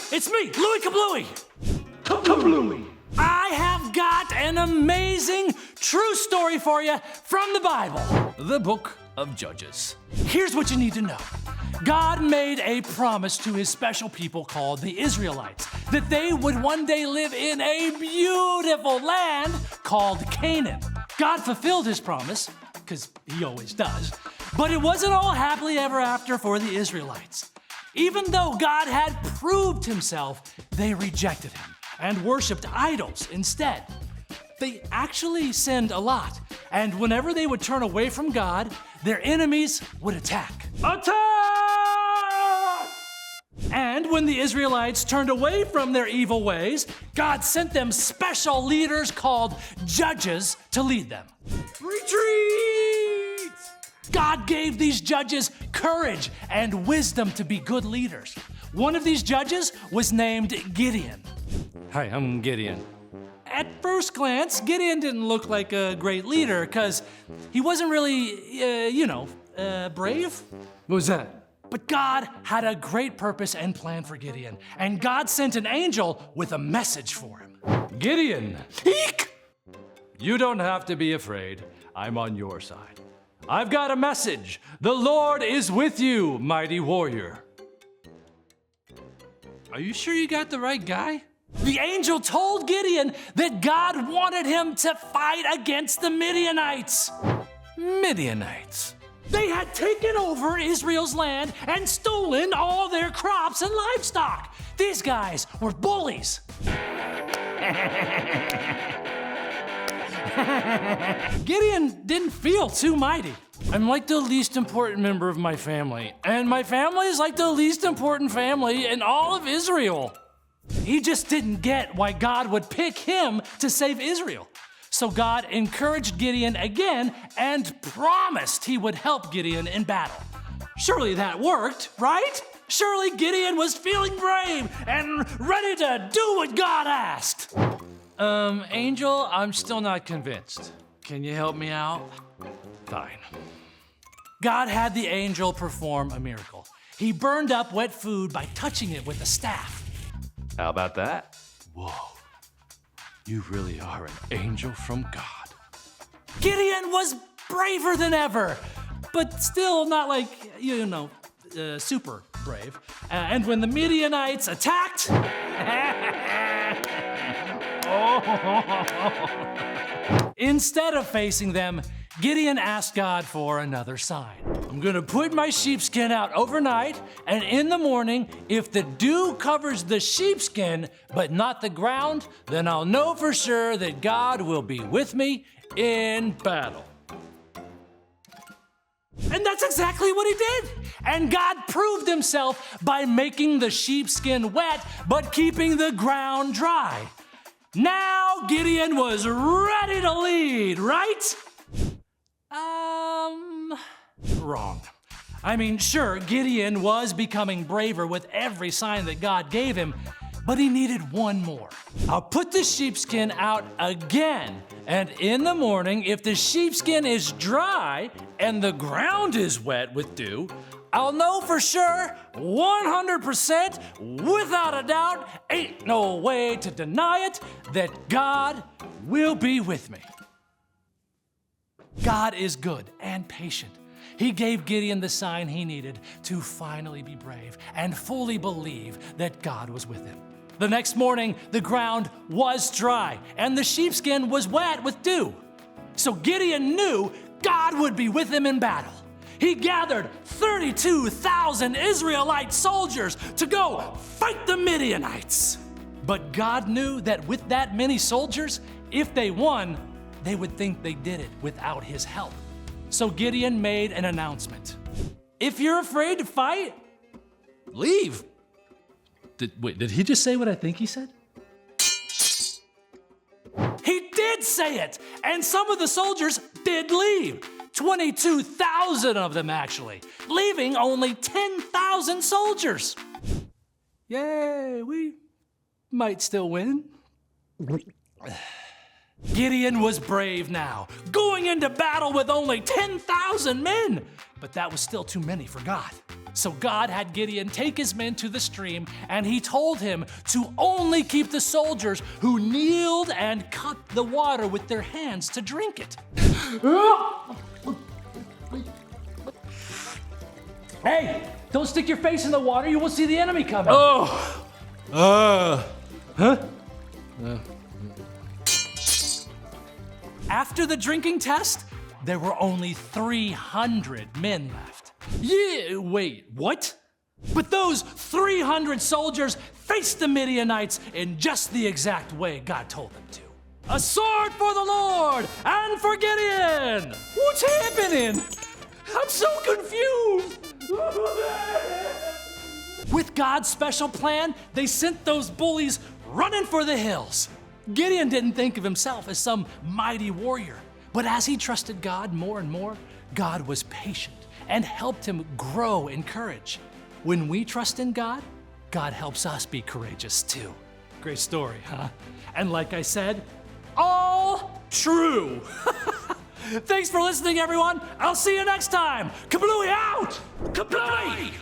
It's me, Louie Kablooey. Kablooey. I have got an amazing true story for you from the Bible, the book of Judges. Here's what you need to know. God made a promise to his special people called the Israelites that they would one day live in a beautiful land called Canaan. God fulfilled his promise, because he always does, but it wasn't all happily ever after for the Israelites. Even though God had proved himself, they rejected him and worshiped idols instead. They actually sinned a lot, and whenever they would turn away from God, their enemies would attack. Attack! And when the Israelites turned away from their evil ways, God sent them special leaders called judges to lead them. Retreat! God gave these judges courage and wisdom to be good leaders. One of these judges was named Gideon. Hi, I'm Gideon. At first glance, Gideon didn't look like a great leader because he wasn't really, brave. What was that? But God had a great purpose and plan for Gideon, and God sent an angel with a message for him. Gideon, eek! You don't have to be afraid. I'm on your side. I've got a message. The Lord is with you, mighty warrior. Are you sure you got the right guy? The angel told Gideon that God wanted him to fight against the Midianites. Midianites. They had taken over Israel's land and stolen all their crops and livestock. These guys were bullies. Gideon didn't feel too mighty. I'm like the least important member of my family, and my family is like the least important family in all of Israel. He just didn't get why God would pick him to save Israel. So God encouraged Gideon again and promised he would help Gideon in battle. Surely that worked, right? Surely Gideon was feeling brave and ready to do what God asked. Angel, I'm still not convinced. Can you help me out? Fine. God had the angel perform a miracle. He burned up wet food by touching it with a staff. How about that? Whoa. You really are an angel from God. Gideon was braver than ever, but still not like, super brave. And when the Midianites attacked, instead of facing them, Gideon asked God for another sign. I'm gonna put my sheepskin out overnight, and in the morning, if the dew covers the sheepskin but not the ground, then I'll know for sure that God will be with me in battle. And that's exactly what he did. And God proved himself by making the sheepskin wet but keeping the ground dry. Now Gideon was ready to lead, right? Wrong. I mean, sure, Gideon was becoming braver with every sign that God gave him, but he needed one more. I'll put the sheepskin out again, and in the morning, if the sheepskin is dry and the ground is wet with dew, I'll know for sure, 100%, without a doubt, ain't no way to deny it, that God will be with me. God is good and patient. He gave Gideon the sign he needed to finally be brave and fully believe that God was with him. The next morning, the ground was dry and the sheepskin was wet with dew. So Gideon knew God would be with him in battle. He gathered 32,000 Israelite soldiers to go fight the Midianites. But God knew that with that many soldiers, if they won, they would think they did it without his help. So Gideon made an announcement. If you're afraid to fight, leave. Did he just say what I think he said? He did say it, and some of the soldiers did leave. 22,000 of them, actually, leaving only 10,000 soldiers. Yay, we might still win. Gideon was brave now, going into battle with only 10,000 men. But that was still too many for God. So God had Gideon take his men to the stream, and he told him to only keep the soldiers who kneeled and cupped the water with their hands to drink it. Hey, don't stick your face in the water, you will see the enemy coming. After the drinking test, there were only 300 men left. Yeah, wait, what? But those 300 soldiers faced the Midianites in just the exact way God told them to. A sword for the Lord and for Gideon! What's happening? I'm so confused! With God's special plan, they sent those bullies running for the hills. Gideon didn't think of himself as some mighty warrior, but as he trusted God more and more, God was patient and helped him grow in courage. When we trust in God, God helps us be courageous too. Great story, huh? And like I said, all true. Thanks for listening, everyone. I'll see you next time. Kablooey out! Kablooey!